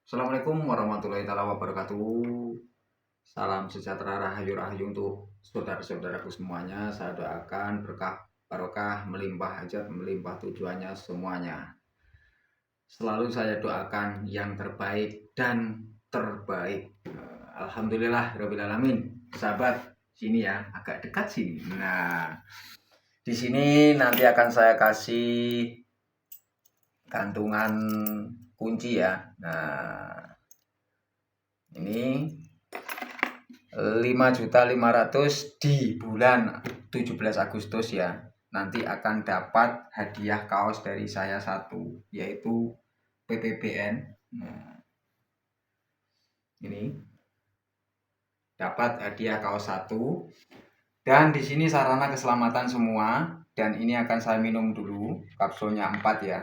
Assalamualaikum warahmatullahi wabarakatuh. Salam sejahtera rahayu untuk saudara-saudaraku semuanya. Saya doakan berkah barokah, melimpah hajat, melimpah tujuannya semuanya. Selalu saya doakan yang terbaik dan terbaik. Alhamdulillah rabbil alamin. Sahabat, sini ya, agak dekat sini. Nah, di sini nanti akan saya kasih gantungan kunci ya. Nah, ini 5.500.000 di bulan 17 Agustus ya. Nanti akan dapat hadiah kaos dari saya satu, yaitu PPBN. Nah, ini dapat hadiah kaos satu. Dan di sini sarana keselamatan semua. Dan ini akan saya minum dulu. Kapsulnya 4 ya.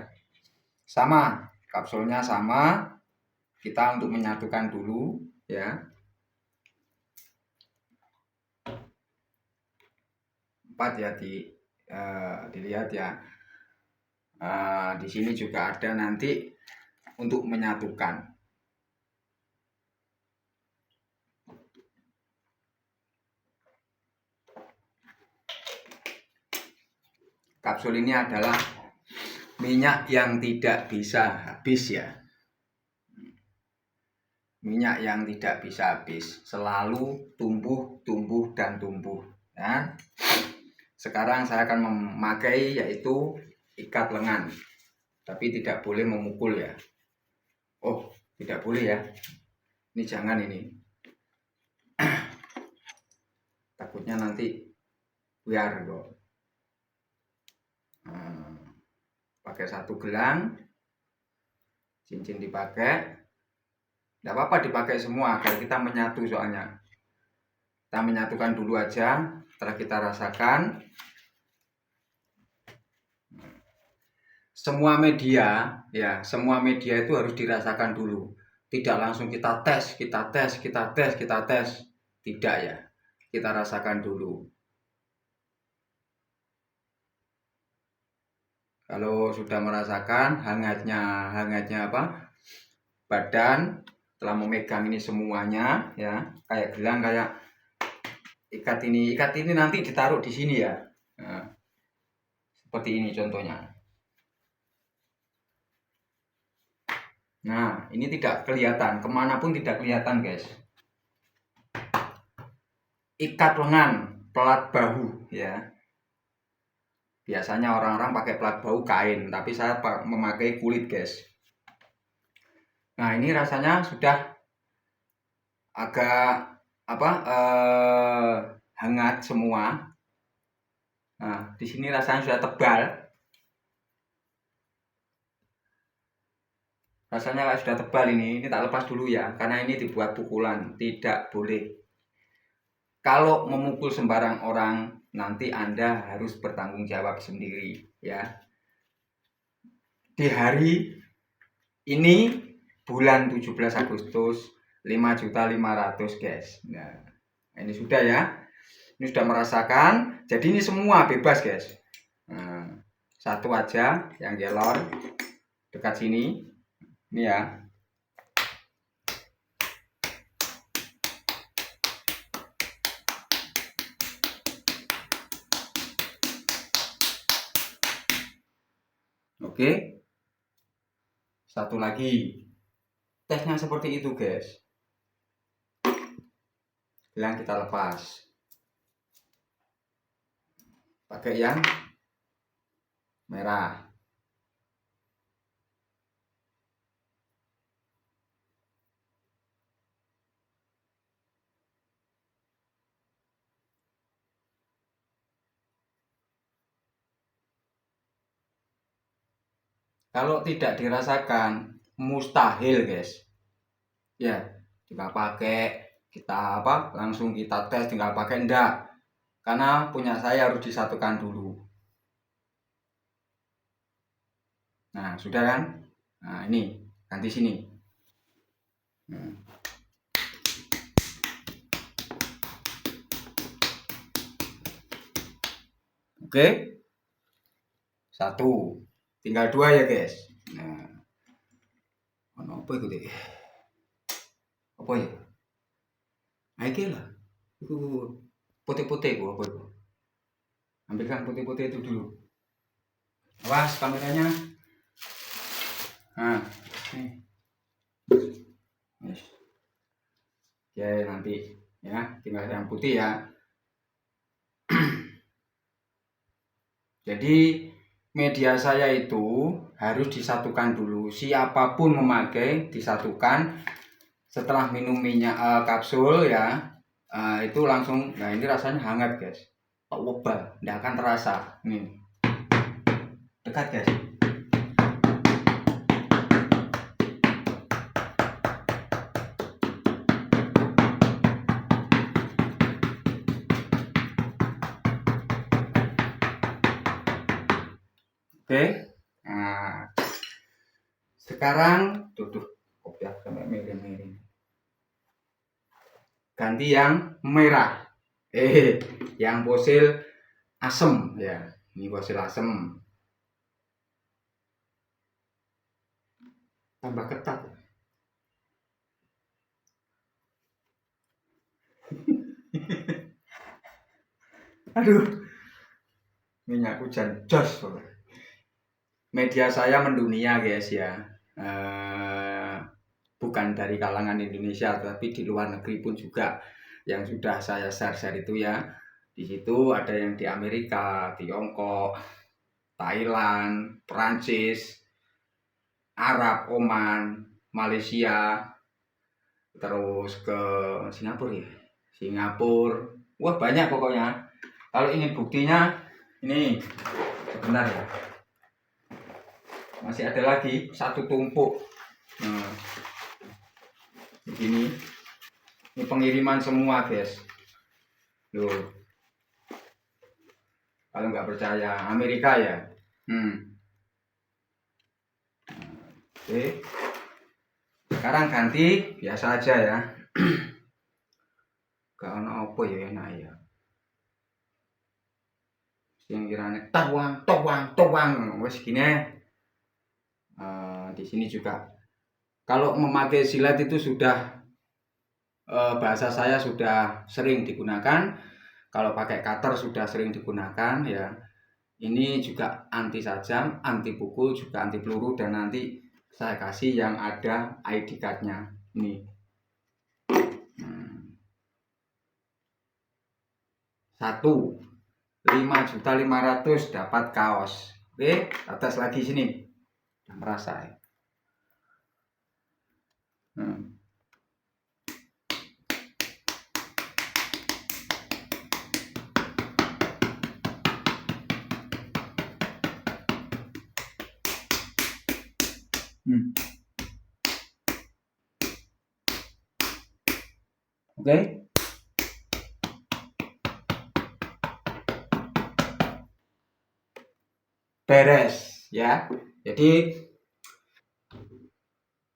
Sama, kapsulnya sama. Kita untuk menyatukan dulu ya. 4 ya, dilihat ya. Di sini juga ada nanti untuk menyatukan. Kapsul ini adalah minyak yang tidak bisa habis ya. Minyak yang tidak bisa habis, selalu tumbuh dan tumbuh ya. Sekarang saya akan memakai yaitu ikat lengan, tapi tidak boleh memukul ya. Oh, tidak boleh ya. Ini jangan ini. Takutnya nanti biar kok. Pakai satu gelang, cincin dipakai. Tidak apa-apa dipakai semua agar kita menyatu soalnya. Kita menyatukan dulu aja, setelah kita rasakan. Semua media ya, semua media itu harus dirasakan dulu. Tidak langsung kita tes. Tidak ya. Kita rasakan dulu. Kalau sudah merasakan hangatnya apa? Badan telah memegang ini semuanya ya, kayak gelang, kayak ikat ini nanti ditaruh di sini ya. Nah, seperti ini contohnya. Nah, ini tidak kelihatan, kemanapun tidak kelihatan guys. Ikat lengan, pelat bahu ya. Biasanya orang-orang pakai pelat bahu kain, tapi saya memakai kulit guys. Nah, ini rasanya sudah agak hangat semua. Nah, di sini rasanya sudah tebal. Rasanya sudah tebal ini tak lepas dulu ya, karena ini dibuat pukulan, tidak boleh. Kalau memukul sembarang orang, nanti Anda harus bertanggung jawab sendiri ya. Di hari ini bulan 17 Agustus 5.500.000 guys. Nah, ini sudah ya. Ini sudah merasakan. Jadi ini semua bebas guys. Nah, satu aja yang gelor dekat sini. Ini ya. Oke. Satu lagi. Tesnya seperti itu guys. Gelang kita lepas. Pakai yang merah. Kalau tidak dirasakan, mustahil guys. Ya, tinggal pakai, kita langsung kita tes, tinggal pakai enggak. Karena punya saya harus disatukan dulu. Nah, sudah kan? Nah, ini ganti sini. Oke. Satu. Tinggal dua ya, guys. Nah. Apa itu deh? Apa ya? Nah, iki lah. Itu putih-putih apa itu? Ambilkan putih-putih itu dulu. Awas kameranya. Nah, nih. Yes. Oke, nanti ya, tinggal yang putih ya. Jadi media saya itu harus disatukan dulu. Siapapun memakai disatukan. Setelah minum minyak kapsul ya, itu langsung. Nah ini rasanya hangat guys. Pak wobal, tidak akan terasa. Nih, dekat guys. Oke, nah sekarang tuh kopiah sampai miring-miring. Ganti yang merah. Yang fosil asem ya. Ini fosil asem. Tambah ketat. Aduh, minyak hujan jos. Media saya mendunia guys ya. Bukan dari kalangan Indonesia tapi di luar negeri pun juga yang sudah saya share itu ya. Di situ ada yang di Amerika, Tiongkok, Thailand, Perancis, Arab, Oman, Malaysia, terus ke Singapura ya. Singapura. Wah, banyak pokoknya. Kalau ingin buktinya ini sebentar ya. Masih ada lagi satu tumpuk. Nah, begini. Ini pengiriman semua guys. Loh. Kalau nggak percaya, Amerika ya. Oke. Sekarang ganti biasa aja ya. Gak ono apa ya enak ya. Yang kiranya tawang wes gini. Di sini juga. Kalau memakai silet itu sudah bahasa saya sudah sering digunakan. Kalau pakai cutter sudah sering digunakan ya. Ini juga anti sajam, anti pukul, juga anti peluru, dan nanti saya kasih yang ada ID cardnya ini. 5.500.000 dapat kaos. Oke, atas lagi sini. Udah merasa ya. Oke. Beres ya. Jadi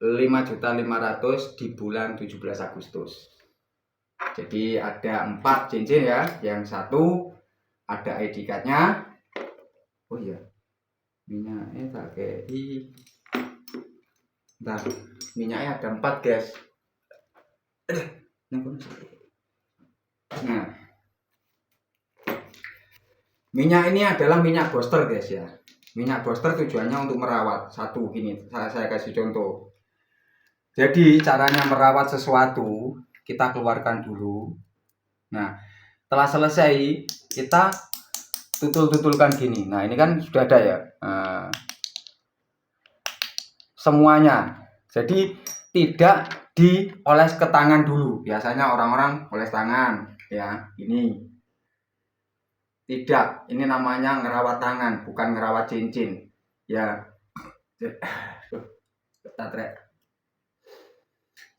5.500.000 di bulan 17 Agustus. Jadi ada 4 cincin ya. Yang satu ada ID cardnya. Oh iya, minyaknya tak kayak Bentar, minyaknya ada 4 guys. Nah, minyak ini adalah minyak booster guys ya. Minyak booster tujuannya untuk merawat. Satu gini, saya kasih contoh. Jadi caranya merawat sesuatu, kita keluarkan dulu. Nah, setelah selesai kita tutul-tutulkan gini. Nah, ini kan sudah ada ya. Nah, semuanya. Jadi tidak dioles ke tangan dulu. Biasanya orang-orang oles tangan ya. Ini tidak, ini namanya ngerawat tangan, bukan ngerawat cincin ya.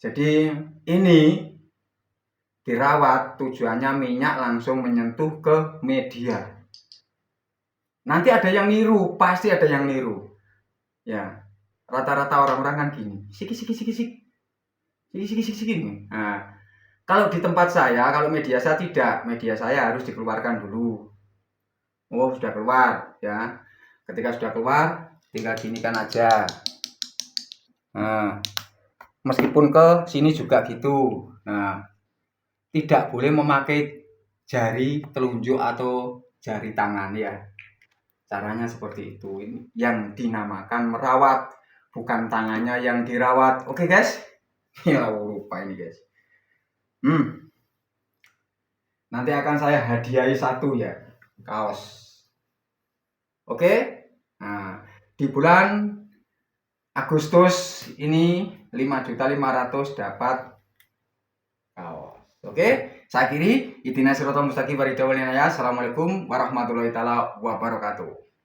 Jadi ini dirawat, tujuannya minyak langsung menyentuh ke media. Nanti ada yang niru, pasti ada yang niru ya. Rata-rata orang-orang kan gini, siki. Nah, kalau di tempat saya, kalau media saya tidak, media saya harus dikeluarkan dulu. Oh, sudah keluar ya. Ketika sudah keluar, tinggal ginikan aja. Nah, meskipun ke sini juga gitu. Nah, tidak boleh memakai jari telunjuk atau jari tangan ya. Caranya seperti itu. Ini yang dinamakan merawat, bukan tangannya yang dirawat. Oke, guys? Ya, lupa ini, guys. Nanti akan saya hadiahi satu ya, kaos. Oke? Nah, di bulan Agustus ini 5.500.000 dapat kaos. Oke? Saya akhiri. Idina siratal mustaqim. Assalamualaikum warahmatullahi taala wabarakatuh.